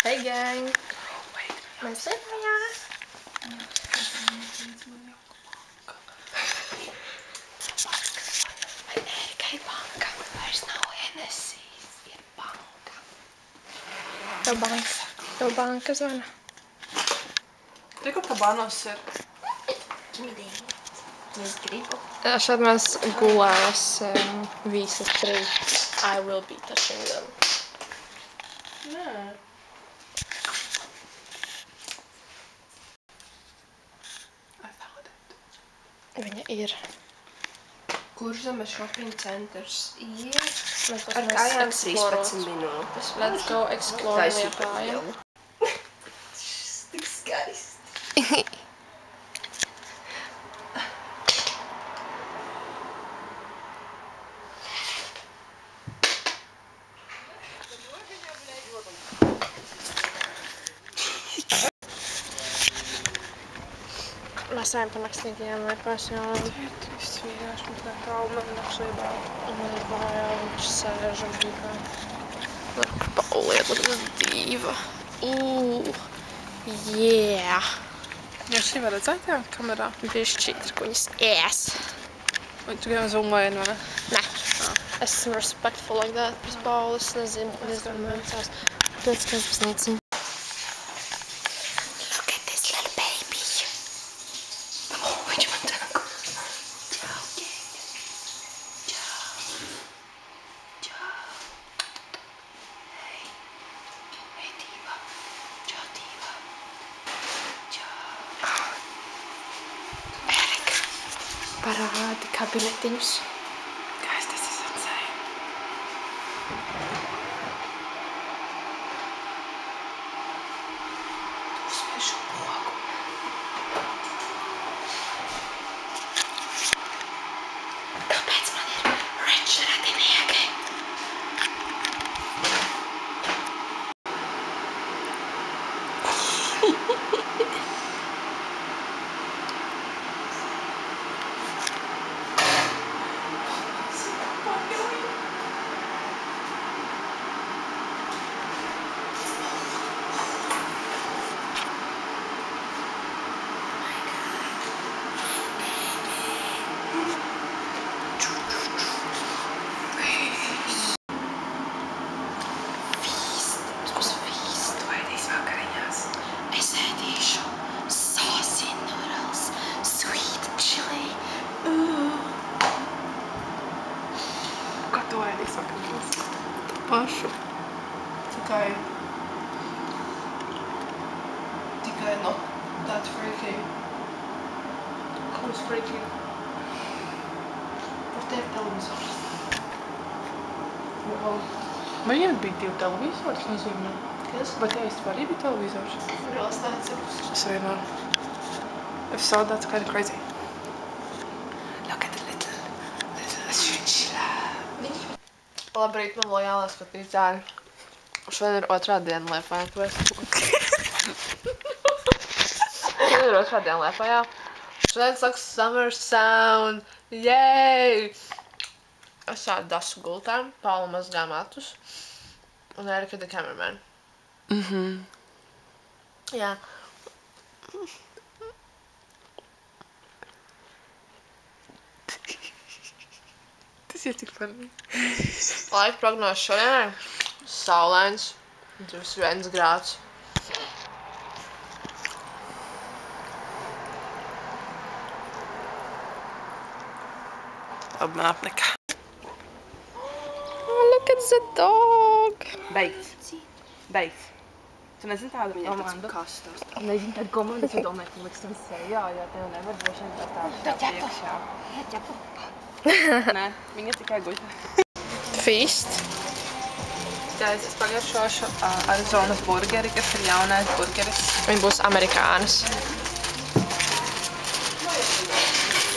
Hey gang! Mēs Lietuvā! Vai Erikai banka? Vairs nav Hennessys, ir banka. Tev banka zvana? Reku kabanos ir. Es gribu. Šad mēs gulēsim visas trīs. I will be touching them. Nē. I found it. Viņa ir. Kurš zemes shopping centers ir? Mēs Ar kājām 13 minūtes. Let's go explore Liepāju. Tik skaisti. Mä sain pannaksenikin jälleen pääsiaan. Viss vīrieši mums tā kalma nakšībā. Un Liepājā viņš sēžam tikai. Pauliet, tas diva. Yeah! Ja šī var redzēt jā, kamerā? Bišķīt, kuņas ēs. Vai tu gan zoomoji, vai ne? Nē. Esmu respectful like that. Pēc Paulis nezinu mācās. Pēc kāds pasniedzinu. Look at this little baby. Oh, viņš man tā. Čau, gang. Čau. Hei. Hei, diva. Čau, diva. Čau. Erika, parādi kabinetiņus. Guys, this is insane. Uzspiež šo pogu. Kāpēc man ir rich radinieki? Es ēdīšu saucy noodles, sweet chili. Kā tu ēdīs vakariņas? Pašu. Tikai not that freaky. Who's freaky? Par tevi televizors. Wow. Vai jums bija 2 televizors nozīmē? Kas? Vai tev īstenībā arī bija televizors? Reāls neatceros. Es arī nav. If so, that's kind of crazy. Look at the little chinchilla. Labrīt, man lojālā skatītāji. Šodien ir otrā diena Liepājā. Šodien ir otrā diena Liepājā. Šodien saka Summer Sound. Yay! Es šādi dasu gultām, Paula mazgā matus. Un Erika the cameraman. Jā. Tas ir tik funny. Laika prognoze šodienai. Saulains. 21 grāds. Labi, man apnika. Oh, look at the dog. Beidz. Tu nezini tādu komandu? Kas tas? Nezinu tādu komandu, tu domāji, ka liks tam sejā, jo tev nevar droši vien tā priekšā. Nē, viņa tikai guļ. Feast. Guys, es pagaršošu Arizonas burgeri, kas ir jaunais burgeris. Viņi būs amerikānas.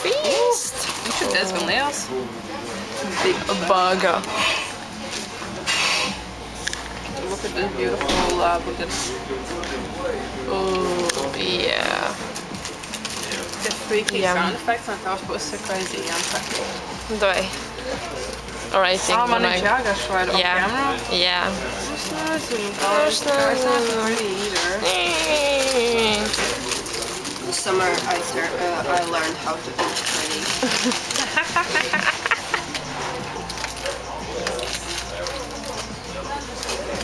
Feast. Viņš ir diezgan liels. Big burger. Look at this beautiful burgers. Ooh, yeah. The freaky Yum. sound effects on tavas puses ir crazy, Janka. Давай. Alright, Man ir jāgaršo ir on Yeah. camera. Yeah. It's not pretty either. This summer I learned how to eat pretty.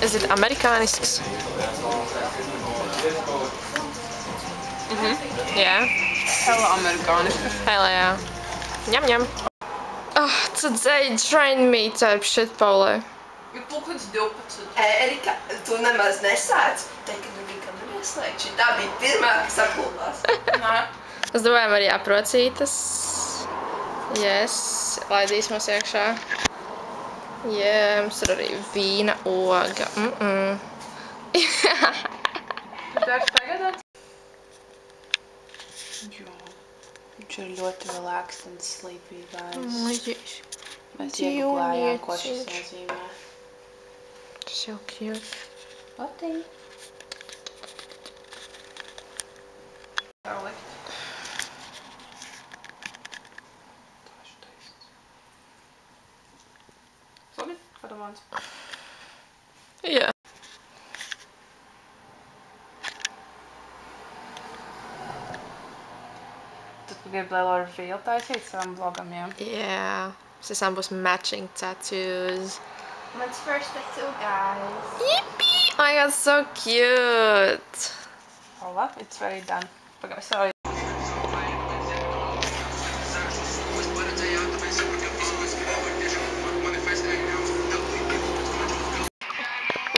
Is it amerikānisks? Yeah. Hella amerikānisks. Hella, jā. Ņem, ņem. Oh, today train me type shit, Paulai. Ir pulkens 12. Erika, tu nemaz nesāc. Teikt, ka nekam neslēgt. Šitā bija pirmā, kas apkulpās. Es domāju, arī aprocītas. Yes, laidīs mums iekšā. Jā, mums ir arī vīna oga. Tu dārš tagad? Jo. Viņš ir ļoti relaxed and sleepy, guys. Mēs iegublējām, ko šis nozīmē. So cute. Otī. Tā likt. Labi, padomāts. Jā. Tad tu gribi, lai Laura reveal taisīt savam vlogam, jā? Jā. Visam būs matching tattoos. Mans first tattoo, guys. Yippee! Oh my god, so cute! Hold up, it's very done. Pagaid, sorry.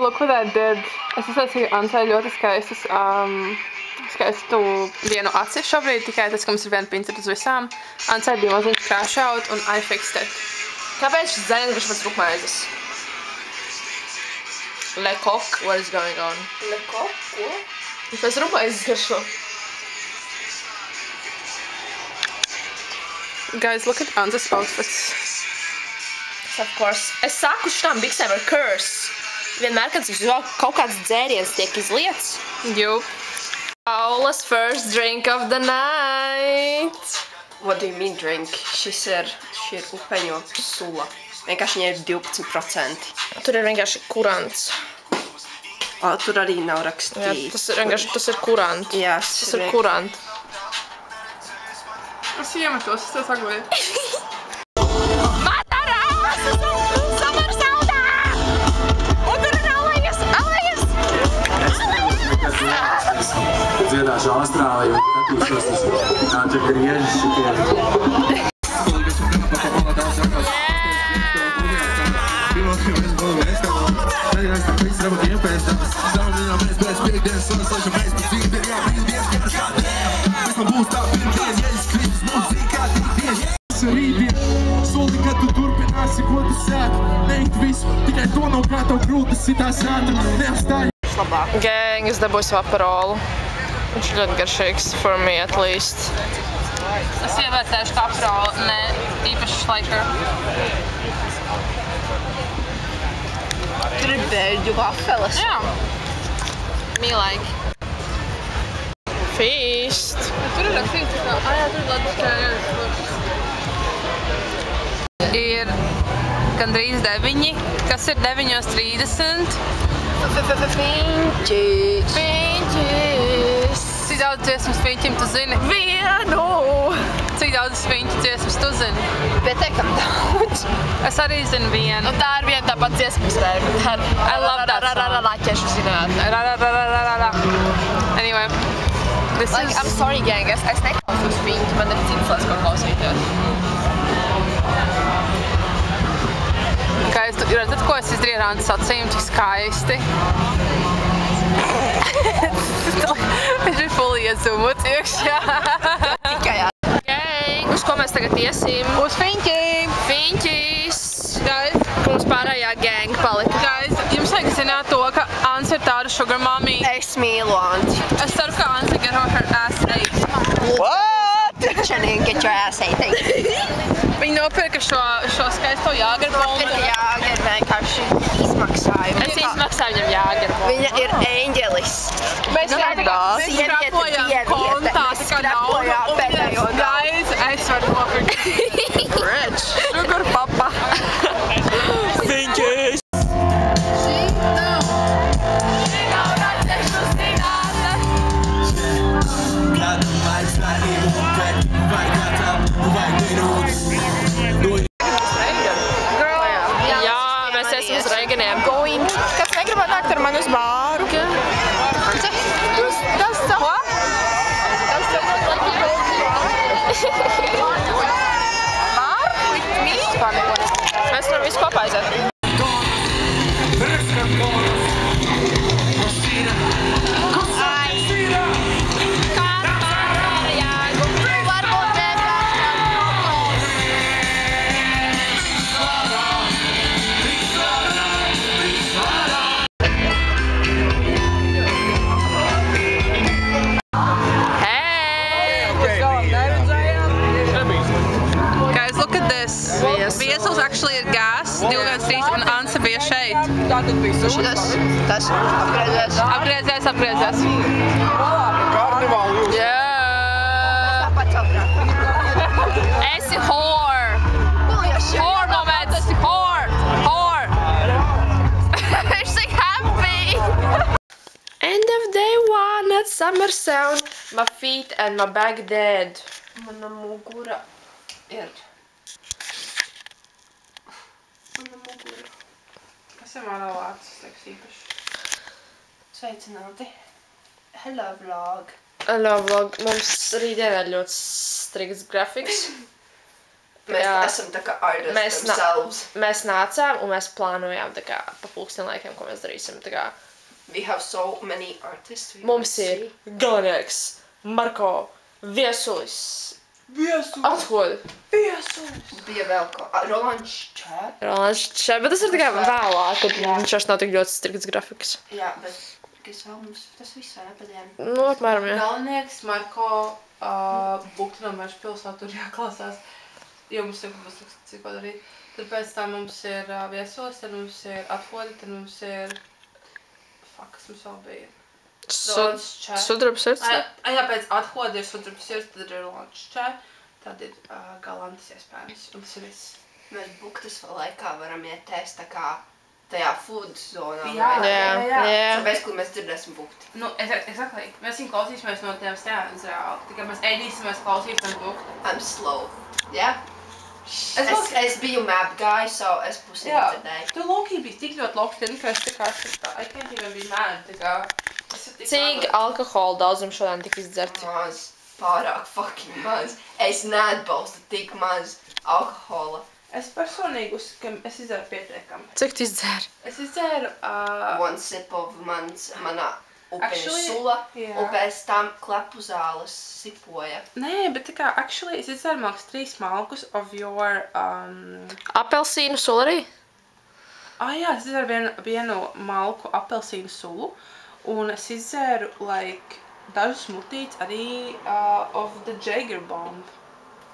Look what I did. Es uztaisīju Ansai ļoti skaistu vienu aci šobrīd, tikai tas, ka mums ir viena pinceta uz visām. Ansai bija maziņš crash out un I fixed it. Kāpēc šis zaļums viņš pēc rūkmaizes? Le coq, what is going on? Le coq? Ko? Viņš pēc rūkmaizes garšo. Guys, look at Ansai's outfits. Of course. Es saku šitām biksēm ar curse. Vienmēr, kad kaut kāds dzēriens tiek izliets. Jūp. Paula's first drink of the night. What do you mean drink? Šī ir upeņo sula. Vienkārši viņai ir 12%. Tur ir vienkārši kurants. Tur arī nav rakstīts. Jā, tas ir kurant. Jā, tas ir kurant. Es iemetos, es tev sagoju. Dziedāšu Austrāliju un skatīšos kā tur griežas šitie. Soli, kad tu turpināsi, ko tu sāk. Neikt visu, tikai to nav kā tev grūti sitā sāta. Neapstāj. Gang, es dabūju savu aparolu. Viņš ir ļoti garšīgs, for me at least. Es ievērtēšu kā aparolu, ne īpaši šlaika. Tur ir beļģu vafeles. Jā. Me like. Feast. Tur ir rakstīts, ka... jā, tur ir latviskajā. Ir gandrīz 9. Kas ir 9:30? Fiņķis. Cik daudz dziesmas fiņķim tu zini? Vienu. Cik daudz fiņķu dziesmas tu zini? Pietiekam daudz. Es arī zinu vienu. Un tā ir viena tāpat dziesmas rēma. I love that song. Laķešu zinātne. Anyway. This Like, is... I'm sorry, gang, es neklausos fiņķi, man ir cits laiks, ko klausīties. Kā jūs redzat, ko es izdarīju ar Antas acīm, cik skaisti? Viņš ir fully iezūmots iekšā. Tikai jā. Gang, uz ko mēs tagad iesim? Uz fiņķiem! Fiņķis! Guys, Mums pārējā gang palika. guys, jums vajag zināt to, ka Ants ir tāda sugar mommy. Es mīlu Anti. Es ceru, ka Ants get her ass ate. What? Channing, get your ass ate. Viņa nopirka šo skaisto jāgerbombu. Jāger vienkārši izmaksāju. Es izmaksāju viņam jāgerbo. Viņa ir eņģelis. Mēs skrapojām kontā, tā kā naudu. Guys, es varu nopirkt. Rich. Sugar papa. Fiņķis. mēs iesim uz Reiganiem. Kas negribētu nākt ar mani uz bāru? Tas ko? Bāru? Mēs varam visu kopā aiziet. Viesels actually ir gas, 2-3 un Ansa bija šeit. Tas apgriezies. Apgriezies. Jā. Esi whore. Whore moments. Whore. She's like happy. End of day 1 at Summer Sound. My feet and my back dead. Mana mugura ir. Kas ir mana vārds, teiks īpaši? Sveicināti. Hello vlog. Hello vlog. Mums rītdien ir ļoti strikts grafiks. Mēs esam tā kā artists themselves. Mēs nācām un mēs plānojām tā kā pa pulkstenlaikiem, ko mēs darīsim. Tā kā We have so many artists. mums ir Galnieks, Marko, Viesulis. Athod. Bija vēl ko. Rolands Čēt. Rolands Čēt, bet tas ir tā kā vēlāk, kad viņš vairs nav tik ļoti strikts grafiks. Jā, bet kas vēl mums tas viss vai nepadien? Nu, apmēram, jā. Galnieks, Marko, Buktinam vairs pilsētu tur jāklausās, jo mums ir cik ko darīt. Tad pēc tam mums ir Viesulis, tad mums ir Athodi, tad mums ir... Fuck, kas mums vēl bija? Sudraba sirds? Jā, pēc Athodi ir Sudraba sirds, tad ir Rolands Čēt, tad ir Galantis iespējams, un tas ir viss. Mēs Buktas laikā varam iet ēst tā kā tajā food zonā. Jā. Tāpēc, kur mēs dzirdēsim Bukti. Nu, exactly. Mēs viņu klausīsimies no tiem stēnas reāli. Tikai mēs ēdīsimies klausīsimies Bukti. I'm slow. Jā? Es biju map guy, so es pusi nedzirdēju. Tu Loki biji tik ļoti Loki, ka es tā kā I can't even be mad, tā kā... Cik alkohola daudzums šodien tika izdzerts? Maz. Pārāk fucking maz. Es neatbalstu tik maz alkohola. Es personīgi uzskatu, ka es izdzēru pietiekami. Cik tu izdzēri? Es izdzēru... One sip of mana upeņu Actually, sula, jā. un pēc tam klepu zāles sipoja. Nē, bet tā kā, actually, es izdzēru māks 3 malkus of your... Apelsīnu sula arī? Jā, es izdzēru vienu malku apelsīnu sulu, un es izdzēru, like, dažus smutītes arī of the Jager Bomb.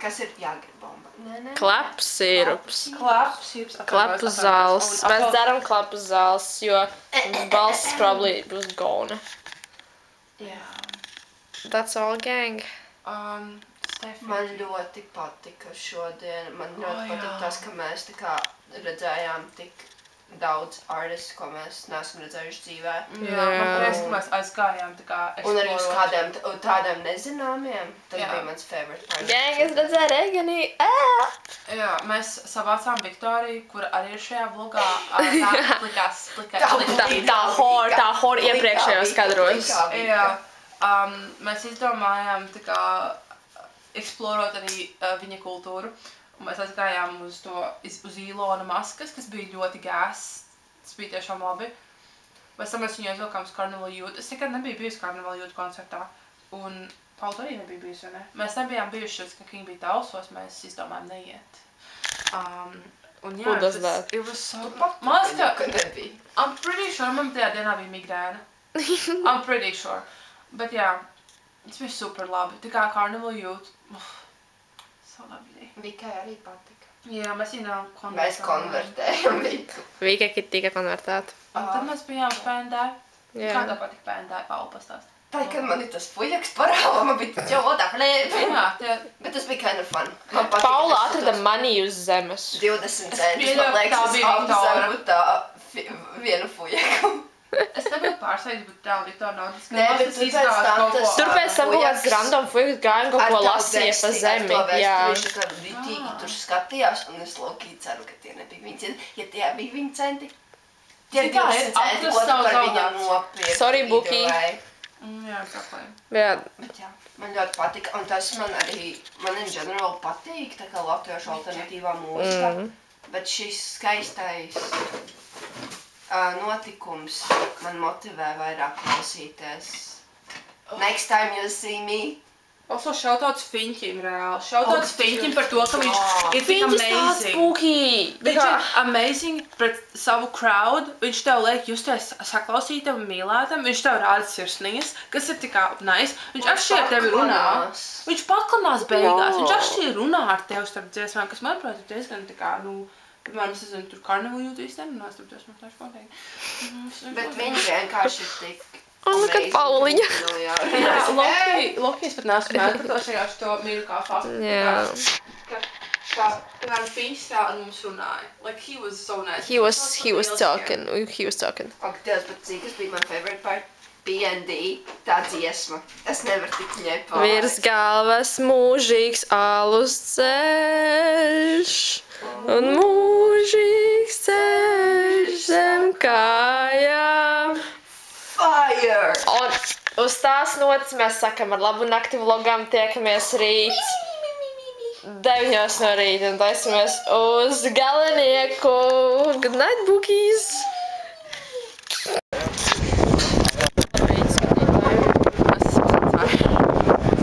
Kas ir Jagerbomba? Klapu sirups. Klapu zāles. Mēs dzeram klapu zāles, jo balss probably būs gone. That's all, gang. Man ļoti patika šodien. Man ļoti patika tas, ka mēs tā kā redzējām tik daudz artists, ko mēs neesam redzējuši dzīvē. Jā, man prieks, ka mēs aizgājām tā kā Un arī uz tādiem nezināmiem. Tas bija mans favorite part. Gang, es redzēju Reiganī. Jā, mēs savācām Viktoriju, kura arī ir šajā vlogā. Tā hor iepriekšējos kadros. Jā, mēs izdomājām tā kā eksplorot arī viņa kultūru. Un mēs aizgājām uz Ilona maskas, kas bija ļoti gas. Tas bija tiešām labi. Pēc tam mēs viņu aizvilkām uz Carnival Youth. Es nekad nebiju bijusi Carnival Youth koncertā. Un Paula arī nebija bijusi, vai ne? Mēs nebijām bijušas, ka King bija tausos, mēs izdomājām neiet. Un jā, Who does that? It was so... Man liekas, Ka nebija. I'm pretty sure, man tajā dienā bija migrēna. I'm pretty sure. Bet jā, tas bija super labi. Tā kā Carnival Youth. So lovely. Vikai arī patika. Jā, mēs viņām konvertējām. Mēs konvertējam Viku. Vīka tika konvertēta. Un tad mēs bijām Pendē. Jā. Kā tev patika Pendē? Paula pastāst. Tā, kad man ir tas fuļaks parāva, man bija jau odā flēpi. Jā, tie... Bet tas bija kind of fun. Man patika, Paula tas atrada tos mani uz zemes. 20 centus, pieļauju, man liekas, tā es bija Viktora. apzaru tā vienu fuļaku. Es nebiju pārsteigts, bet tā Viktora naudas. Nē, bet pēc tam tas... Tur pēc tam kaut kāds random fuiks gāja un kaut ko lasīja pa zemi. Jā. Viņš tā kā ritīgi tur skatījās, un es lokī ceru, ka tie nebija viņa centi. Ja tie bija viņa centi, tie ir 20 centi, ko tu par viņam nopirkt. Sorry, Buki. Jā, saklēju. Jā. Bet jā, man ļoti patika, un tas man arī, man in general patīk, tā kā latviešu alternatīvā mūzika. Bet šis skaistais notikums man motivē vairāk klausīties. Next time you see me. Also, shoutouts Fiņķim, reāli. Shoutouts Fiņķim par to, ka viņš ir tik amazing. Viņš ir amazing pret savu crowd. Viņš tev liek justies saklausītam, mīlētam. Viņš tev rāda sirsniņas, kas ir tikā nice. Viņš akšķi ar tevi runā. Viņš paklanās beigās. Viņš akšķi runā ar tevi starp dziesmām, kas, manuprāt, ir diezgan tikā, piemēram, es nezinu, tur karnevu jūtu īstenībā runā starp dziesmām, tā ir pateikti. Bet viņš vienkārši ir tik... Look at Pauliņa. Jā, Loki es pat neesmu mērķi par to šajāšu to mīļu kā faktu. Jā. Piemēram, Fiņš tā un mums runāja. Like, he was so nice. He was talking. Ak, Dievs, bet cik, kas bija my favorite part? B&D, tā dziesma. Es nevaru tik viņai pārēt. Virs galvas mūžīgs alus ceļš. Un mūžīgs ceļš zem kājām. Fire! Un uz tās notas mēs sakam ar labu nakti vlogam, tiekamies rīt 9 no rīta un taisamies uz Galenieku. Good night, Bookies!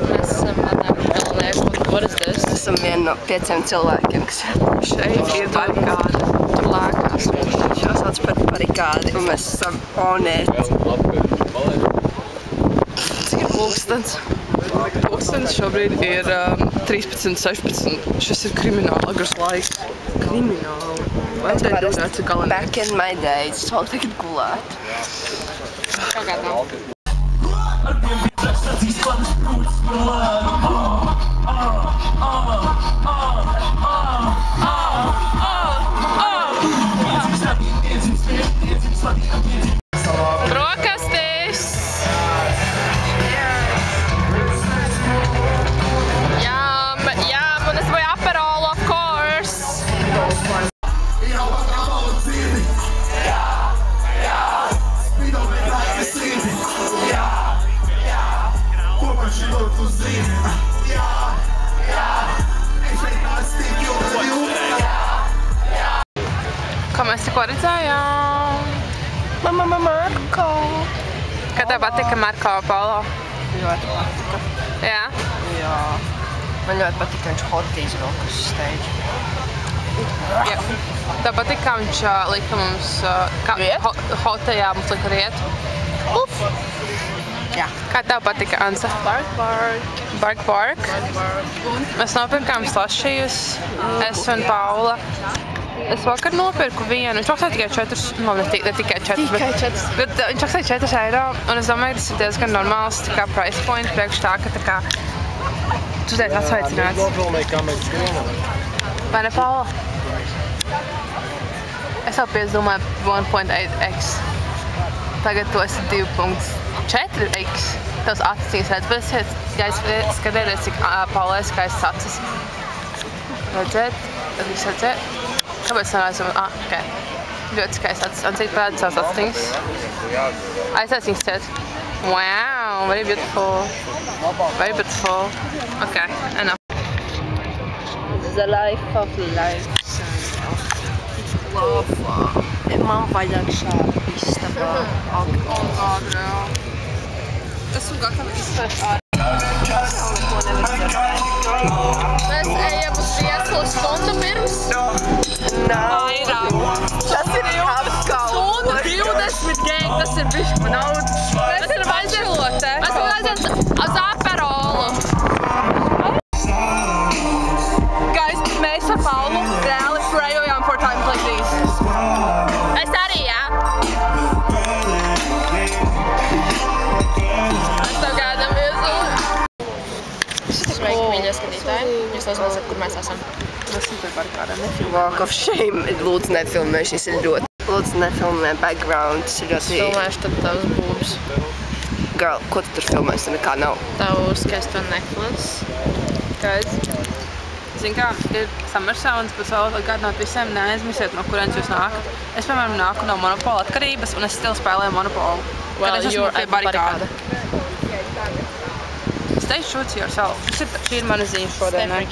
Mēs esam atnākuši Galenieku un what is this? Mēs esam viena no 5 cilvēkiem, kas šeit ir barikāde. Tur lēkās. Šo sauc par barikādi un mēs esam onēti. Cik ir pulkstens? Pulkstens šobrīd ir 13:16. Šis ir krimināla agras laiks. Krimināli. Vajadzēja domāt, cik Galenieku. Back in my days, es vēl tagad gulēt. Kā tā? Brokastis! Yum, un es voju Aperol, of course! Kā mēs tikko redzējām? Marko! Kā tev patika Marko Polo? Ļoti patika. Jā? Jā. Man ļoti patika, viņš hot izvilka uz stage. Jā. Tev patika, kā viņš lika mums, hotajā mums lika riet? Uf! Jā. Kā tev patika, Ansa? Bark. Mēs nopirkām slasšījus, es un Paula. Es vakar nopirku vienu, viņš maksāja tikai 4, ne tikai 4, bet viņš maksāja 4 eiro, un es domāju, ka tas ir diezgan normāls price point priekš tā, ka tu tiek atsveicināts. Vai ne, Paula? Es jau piezdomāju 1.8x. Tagad tu esi 2.4x. Tavs acis redz, bet es skatieties, cik Paulai skaists acis. Redzēt? Tad viss redzēt? Kāpēc neredzam? Ok. Ļoti skaists acis. Un cik parāda savas aciņas? Aiztais viņas ciet. Wow, very beautiful. Very beautiful. Ok, enough. The life of life. Lava. Man vajag šādu istabā. Esmu gatava izsvērt. Mēs ejam uz vieslu stundu pirms? Vairāk. Tas ir apkalpot. Stundu 20 gang, tas ir bišķi pa daudz. Mēs varam aiziet. Mēs varam aiziet uz Aperolu. Guys, mēs ar Paulu reāli prayojām for times like these. Es arī, jā. Mēs tev gādam viesuli. Sveiki, mīļie skatītāji. Jūs uzmanāt, kur mēs esam. Mēs esam pie barikādēm, nefilmē. Walk of shame. Lūdzu, nefilmē, šis ir ļoti Lūdzu, nefilmē background, tas ir ļoti... Filmēšu tad tavs būbs. Girl, ko tu tur filmēsi? Tur nekā nav. Tavu skaisto necklace. Skaidrs. Zin kā, ir Summer Sounds, bet vēl atgādināt visiem, neaizmirsiet, no kurienes jūs nākat. Es, piemēram, nāku no Monopola atkarības, un es still spēlēju Monopolu. Well, you're pie at barikāda. Stay true to yourself. Šī ir mana ziņa šodienai.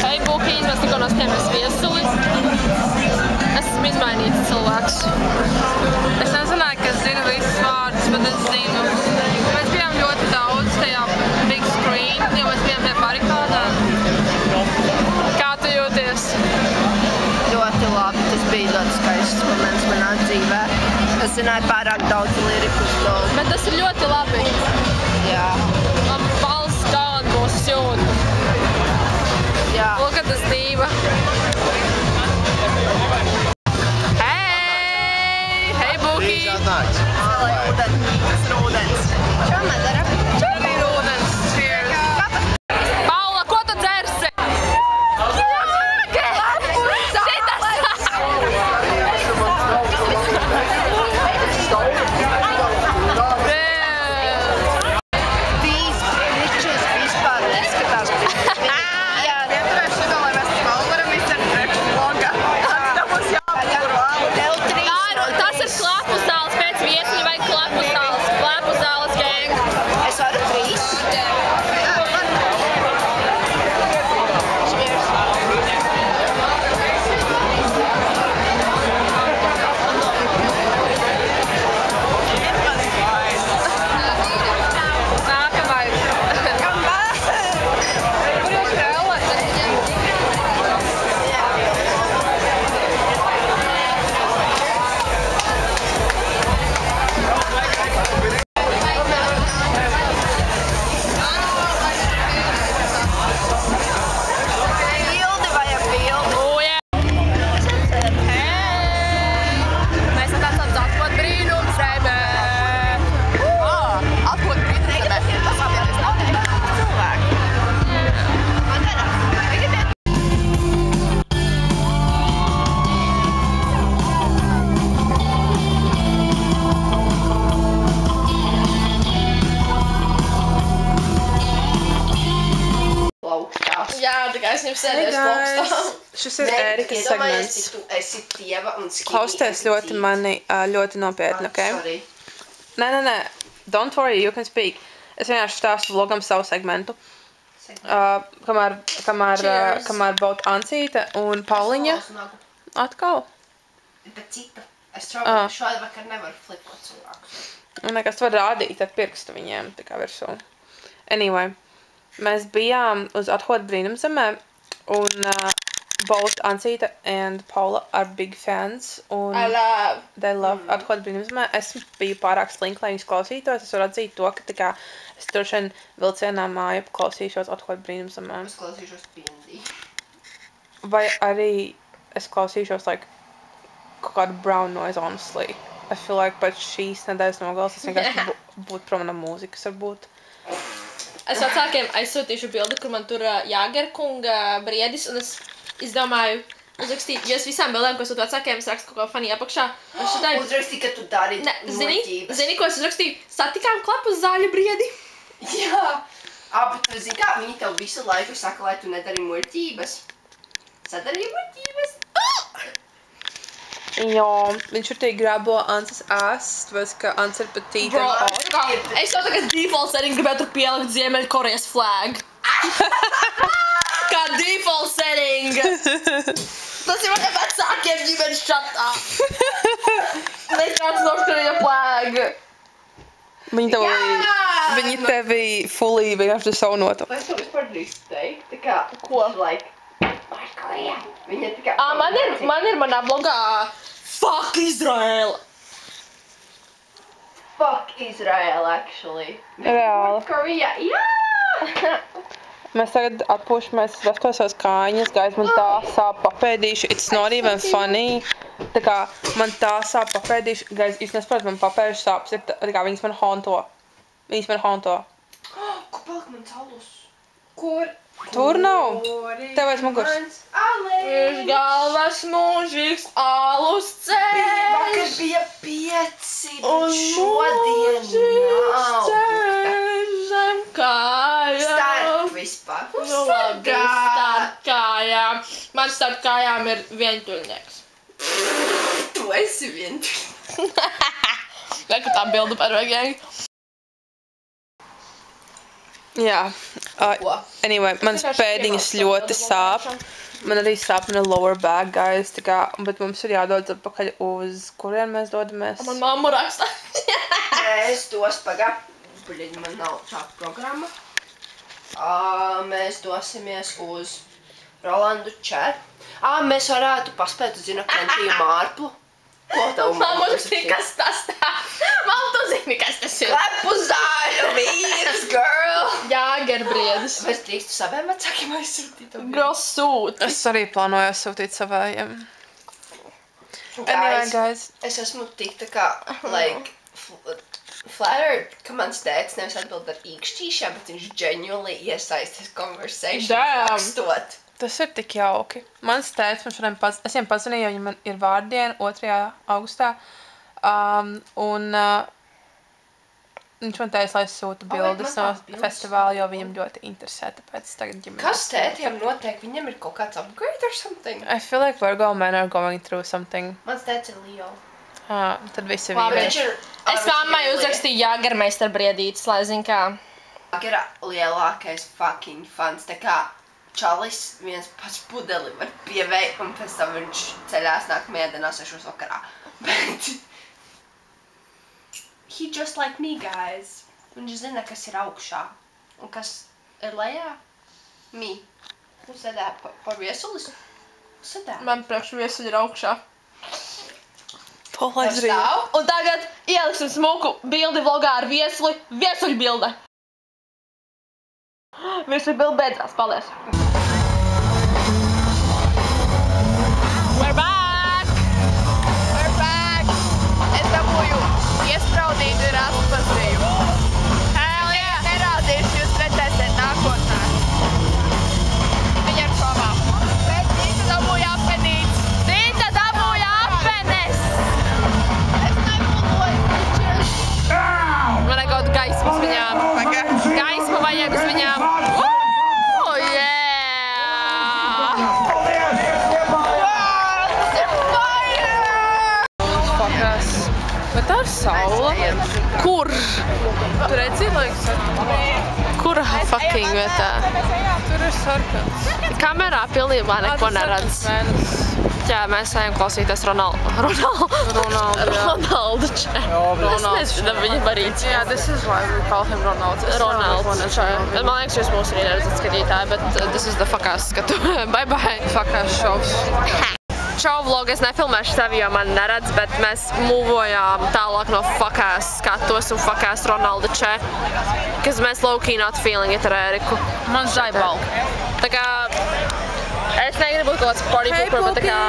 Hei, Bukiņ, mēs tikko nostājamies viesuli. Esmu izmainīts cilvēks. Es nezināju, ka es zinu visus vārdus, bet es zinu. Mēs bijām ļoti daudz tajā big screen, jo mēs bijām pie barikādā. Kā tu jūties? Ļoti labi, tas bija ļoti skaists moments manā dzīvē. Es zināju pārāk daudz lirikus vēl. Bet tas ir ļoti labi. Jā. Man balss galvā būs jūt. Jā. Look at this diva. Hei! Hei, Buki! Lai ūdens, tas ir ūdens. Čo nedara? Čia ir ūdens. Cheers! Paula, ko tu dzersi? These bitches vispār neskatās. Jā, neturēšu šito, lai mēs varam izdarīt priekšvlogā. Tā mums jāpagaro. Tas ir klapu zāles pēc viesņi vai klapu zāles? Klapu zāles gang. Es varu 3. Nākamais. Kur jūs spēlēt? Bildi vajag bildi. Oh, yeah. Hei! Mēs esam tāds atklāt brīnums, baby! Atpūt brīdus, tad mēs pasāpjamies naudai. Cilvēki. Madara, gribiet? Plaukstās. Jā, tikai es jums sēdēju plaukstā. Šis ir Ērikas segments. Tu esi tieva un skinny. Klausieties ļoti mani, ļoti nopietni, ok? Sorry. Nē. Don't worry, you can speak. Es vienkārši stāstu vlogam savu segmentu. Kamēr baud Ancīte un Pauliņa atkal. Bet cita. Es šādi vakar nevaru flipot cilvēkus. Un nekas var rādīt ar pirkstu viņiem, tā kā virsū. Anyway, mēs bijām uz Athod brīnumzemē un both Ancīte and Paula are big fans. Un they love Athod brīnumzemē. Es biju pārāk slinka, lai viņus klausītos. Es varu atzīt to, ka tā kā es turšien vilcienā māju klausīšos Athod brīnumzemē. Es klausīšos pindī. Vai arī es klausīšos, like, kaut kādu brown noise, honestly. I feel like pēc šīs nedēļas nogalas es vienkārši būtu prom no mūzikas, varbūt. Es vecākiem aizsūtīšu bildi, kur man tur Jāgerkunga briedis, un es izdomāju uzrakstīt, jo es visām bildēm, ko es vecākiem, es rakstu kaut ko funny apakšā. Uzrakstīju, ka tu dari muļķības. Zini, ko es uzrakstīju? Satikām klapu zāļu briedi. Jā. Bet tu zini kā, viņi tev visu laiku saka, lai tu nedari muļķības. Sadarīja muļķības. Jo, viņš ir tie grabo Ances ass, tāpēc, ka Ance ir patīta. Es jau tagad default setting gribētu tur pielikt Ziemeļkorejas flag. Kā default setting. Tas ir maniem vecākiem ģimenes šatā. Nekāds Northkorea flag. Viņi tevi fully vienkārši saunotu. Vai es to vispār drīkstu teikt? Tā kā, Ko? like, Northkorea. Viņa tā kā... Man ir manā blogā Fuck Izraela. Fuck Israel, actually. Reāli. North Korea, jā! Mēs tagad atpūšamies, rastos savas kājiņas, guys, man tā sāp papēdīšu. It's not even funny. Tā kā man tā sāp papēdīšu. Guys, jūs nesaprotat, man papēdīšu sāpes. Tā kā viņas man honto. Kur palika man alus? Kur? Tur nav. Tev aiz muguras. Uz galvas mūžīgs alus ceļš. Esi, bet šodien nav. Zem kājām. Starp vispār. Labi, starp kājām. Man starp kājām ir vientuļnieks. Tu esi vientuļnieks. Reku tā bildu par vajag. Jā. Ko? Anyway, mans pēdiņas ļoti sāp. Man arī sāp mana lower back, guys, tā kā, bet mums ir jādodas atpakaļ uz kurien mēs dodamies. Man mamma raksta. Mēs dos pagā. Bļaļ, man nav tā programma. Mēs dosimies uz Rolandu Čer. Mēs varētu paspēt uz Inokentiju Mārplu. Ko tev Mamma mamma zini, kas tas tā. Mamma tu zini, kas tas ir. Klepu zāļu vīrs, girl! Jāgerbriedis. Es drīkstu saviem vecākiem aizsūtīt. Girl sūt. Es arī plānoju sūtīt savējiem. Anyway, guys. Es esmu tik tā kā, like, flattered, ka mans tētis nevis atbild ar īkšķīšām, bet viņš genuinely iesaisties conversation. Damn. Rakstot. Tas ir tik jauki. Mans tēvs man šodien es viņam pazvanīju, jo viņam ir vārdiena 2. augustā. Viņš man teica, lai es sūtu bildes no festivāla, jo viņam ļoti interesē, tāpēc tagad ģimenes. Kas tētiem notiek? Viņam ir kaut kāds upgrade or something? I feel like Virgo men are going through something. Mans tētis ir Leo. Tad visi Labi. vīri. Es mammai uzrakstīju Jāgermeister briedītis, lai zin kā. Ir lielākais fucking fans, tā kā čalis viens pats pudeli var pieveikt, un pēc tam viņš ceļās nākamajā dienā 6 vakarā. Bet he just like me, guys. Viņš zina, kas ir augšā un kas ir lejā. Me. Tu sēdē par viesulis? Sēdē. Man priekš viesuļi ir augšā. Paula aizrīja. Un tagad ieliksim smuku bildi vlogā ar viesuli. Viesuļu bilde. Viesuļu bilde beidzās. Paldies. We're back! We're back! Es dabūju iespraudītu ir atpazīju. Hell yeah! Nerādīšu, jūs redzēsiet nākotnē. Viņa ir pamā. Bet Zita dabūja apenīts. Zita dabūja apenes! Es nepuloju, bitches! Man vajag kaut gaismas viņām. Gaismu vajag uz viņām. Oh, yeah! Fuckās. Bet tā ir saula. Kur? Tu redzi, liekas? Kura fucking vietā? Tur ir sarkans. Kamerā pilnībā neko neredz. Jā, mēs ejam klausīties Ronaldu Čē. Es nezinu, viņa barīts. Yeah, this is why we call him Ronalds. Ronalds Čē. Bet man liekas, jūs mūs arī neredzat skatītāji, bet this is the fuckās skatu. Bye bye. Fuckās šovs. Šo vlogu es nefilmēšu sevi, jo man neredz, bet mēs mūvojām tālāk no fuckās skatos un fuckās Ronaldu Čē. Cause mēs low-key not feeling it ar Eriku. Man zaibal. Tā kā es negribu kaut kāds party pooper, bet tā kā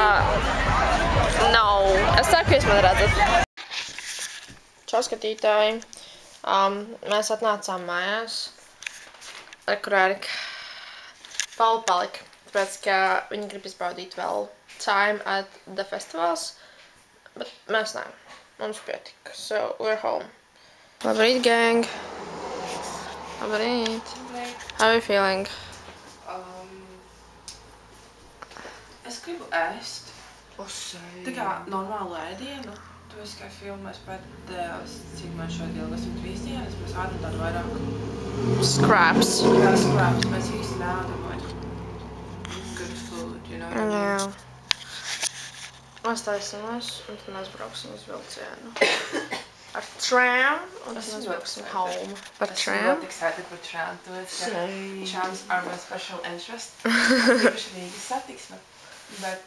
no. Es ceru, ka jūs man redzat. Čau skatītāji. Mēs atnācām mājās. Kur Erika. Paula palika. Tāpēc, ka viņi grib izbaudīt vēl time at the festivals. Bet mēs nē. Mums pietika. So, we're home. Labrīt, gang. Labrīt. How are you feeling? Es gribu ēst. Tā kā normālu ēdienu. Tu esi kā filmēs pēdējās, cik man šodien ilgas ir 3 dienas, mēs ādam tādu vairāk. Scraps. Jā, scraps. Mēs īsti neādam vairs good food, you know what I mean? Jā. Mēs taisamies, un tad mēs brauksim uz vilcienu. Ar tram, un tad mēs brauksim home. Par tram? Esmu ļoti excited par tram. Tu esi, ka trams are my special interest. Īpaši Rīgas satiksme. Bet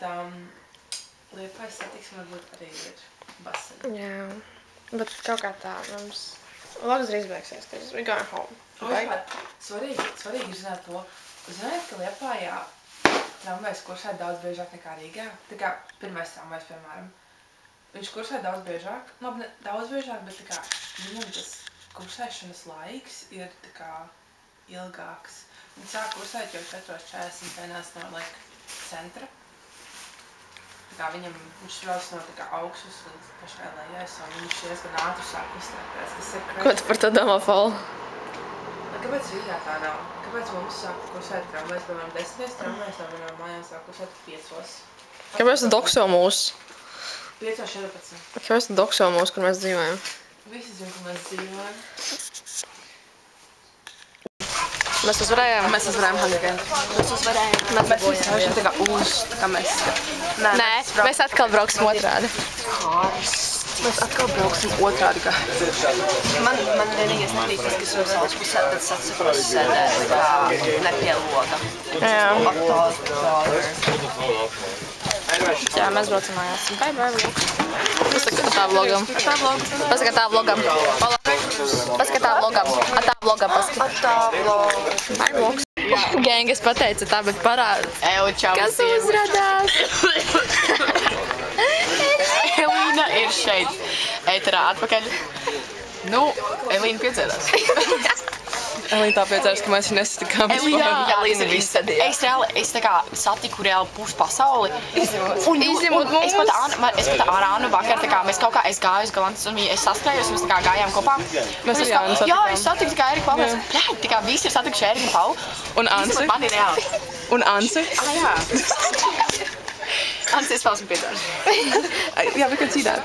Liepājas satiksme varbūt arī ir basena. Jā. Bet kaut kā tā, mums vlogs drīz beigsies, cause we going home. Svarīgi ir zināt to. Ziniet, ka Liepājā tramvajs kursē daudz biežāk nekā Rīgā. Tā kā pirmais tramvajs, piemēram. Viņš kursē daudz biežāk. Labi, ne daudz biežāk, bet tā kā viņam tas kursēšanas laiks ir tā kā ilgāks. Viņš sāk kursēt jau 4:40 no centra. Viņš brauc no augšas līdz pašai lejais, un viņš diezgan ātri sāk izstrāpēs. Tas ir Ko tu par to domā, Paula? Kāpēc Rīgā tā nav? Kāpēc mums sāk kursēt tramvajs, piemēram, 10 tramvajs, no manām mājām sāk kursēt 5? Kāpēc tu dokso mūs? 5:14. Kāpēc tu dokso mūs, kur mēs dzīvojam? Visi zin, kur mēs dzīvojam. Mēs uzvarējām? Mēs uzvarējām Hunger Games. Mēs Mēs visi tā kā uz, tā kā mēs. Nē, mēs atkal brauksim otrādi. Mēs atkal brauksim otrādi, kā. Man vienīgais nepatīk tas, kas no savas pusē, tad sacekos sēdēt kā ne pie loga. Jā. Jā, mēs braucam mājās. Bye, bye, vlog. Pasakatā vlogam. Pasakatā vlogam. Pasakatā vlogam. Atā vlogam pasakatā. Bye, vlogs. Gang, es pateicu tā, bet parāda. Kas uzradās? Elīna ir šeit, ēterā atpakaļ. Nu, Elīna piedzērās. Elīna tā piedzērs, ka mēs viņu nesatikām vispār. Elīna ir izsadījā. Es tā kā satiku reāli pusi pasauli. Izņemot mums. Es pat ar Ānu vakar, tā kā mēs kaut kā, es gāju uz Galantas un es saskrējos, mēs tā kā gājām kopā. Mēs ar Jānu satikām. Jā, es satiku tā kā Eriku Paulu. Tā kā visi ir satikuši Eriku Paulu. Un Ansi. Man ir reāli. Un Ansi. Jā. Ansi, es vēl esmu piedzērs. Yeah, we can see that.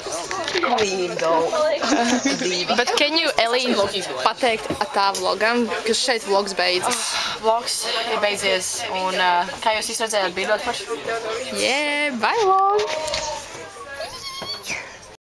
Bet can you, Elīna, pateikt atā vlogam, kas šeit vlogs beidzas? Vlogs ir beidzies un kā jūs izredzējāt, bija ļoti forši. Yeah, bye vlog!